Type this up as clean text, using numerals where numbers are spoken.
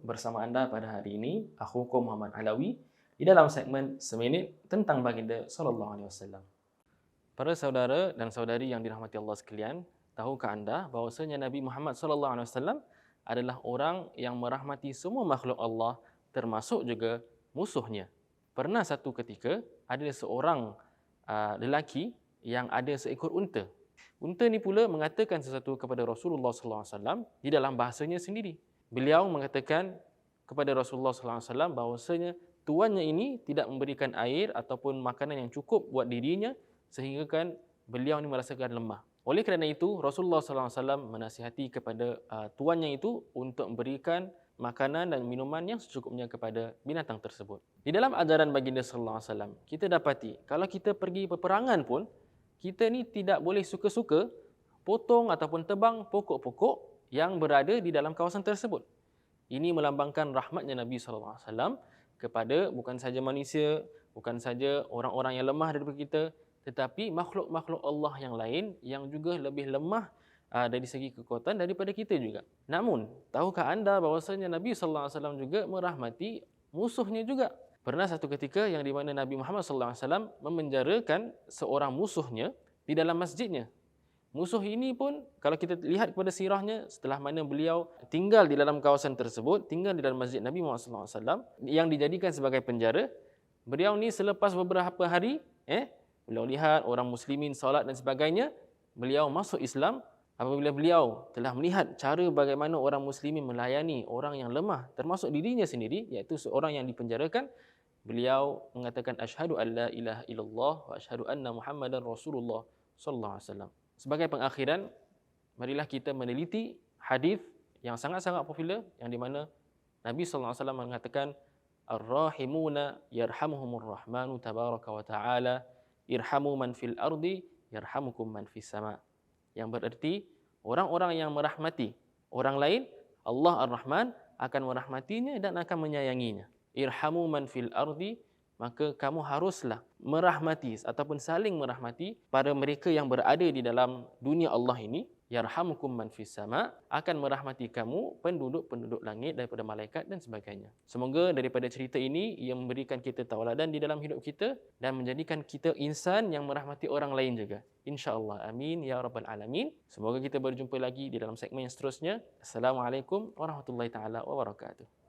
bersama anda pada hari ini, akhukum Muhammad Alawi, di dalam segmen Seminit tentang Baginda Sallallahu Alaihi Wasallam. Para saudara dan saudari yang dirahmati Allah sekalian, tahukah anda bahawasanya Nabi Muhammad Sallallahu Alaihi Wasallam adalah orang yang merahmati semua makhluk Allah, termasuk juga musuhnya. Pernah satu ketika ada seorang lelaki yang ada seekor unta. Unta ni pula mengatakan sesuatu kepada Rasulullah sallallahu alaihi wasallam di dalam bahasanya sendiri. Beliau mengatakan kepada Rasulullah sallallahu alaihi wasallam bahawasanya tuannya ini tidak memberikan air ataupun makanan yang cukup buat dirinya, sehingga kan beliau ni merasakan lemah. Oleh kerana itu, Rasulullah sallallahu alaihi wasallam menasihati kepada tuannya itu untuk memberikan makanan dan minuman yang secukupnya kepada binatang tersebut. Di dalam ajaran baginda sallallahu alaihi wasallam, kita dapati kalau kita pergi peperangan pun, kita ni tidak boleh suka-suka potong ataupun tebang pokok-pokok yang berada di dalam kawasan tersebut. Ini melambangkan rahmatnya Nabi sallallahu alaihi wasallam kepada bukan saja manusia, bukan saja orang-orang yang lemah daripada kita, tetapi makhluk-makhluk Allah yang lain yang juga lebih lemah dari segi kekuatan daripada kita juga. Namun, tahukah anda bahawasanya Nabi sallallahu alaihi wasallam juga merahmati musuhnya juga? Pernah satu ketika yang di mana Nabi Muhammad sallallahu alaihi wasallam memenjarakan seorang musuhnya di dalam masjidnya. Musuh ini pun kalau kita lihat kepada sirahnya, setelah mana beliau tinggal di dalam kawasan tersebut, tinggal di dalam masjid Nabi Muhammad sallallahu alaihi wasallam yang dijadikan sebagai penjara, beliau ni selepas beberapa hari beliau lihat orang muslimin solat dan sebagainya, beliau masuk Islam. Apabila beliau telah melihat cara bagaimana orang muslimin melayani orang yang lemah, termasuk dirinya sendiri, iaitu seorang yang dipenjarakan, beliau mengatakan asyhadu an la ilaha illallah wa asyhadu anna Muhammadan Rasulullah sallallahu alaihi wasallam. Sebagai pengakhiran, marilah kita meneliti hadis yang sangat-sangat popular yang di mana Nabi sallallahu alaihi wasallam mengatakan ar-rahimuna yarhamuhumur rahmanu tabaraka wa taala irhamu man fil ardi yarhamukum man fis sama. Yang bererti orang-orang yang merahmati orang lain, Allah Ar-Rahman akan merahmatinya dan akan menyayanginya. Irhamu man fil ardi, maka kamu haruslah merahmati ataupun saling merahmati para mereka yang berada di dalam dunia Allah ini. Yarhamukum man fis sama, akan merahmati kamu penduduk-penduduk langit daripada malaikat dan sebagainya. Semoga daripada cerita ini ia memberikan kita tauladan di dalam hidup kita dan menjadikan kita insan yang merahmati orang lain juga. InsyaAllah. Amin ya rabbal alamin. Semoga kita berjumpa lagi di dalam segmen yang seterusnya. Assalamualaikum warahmatullahi taala wabarakatuh.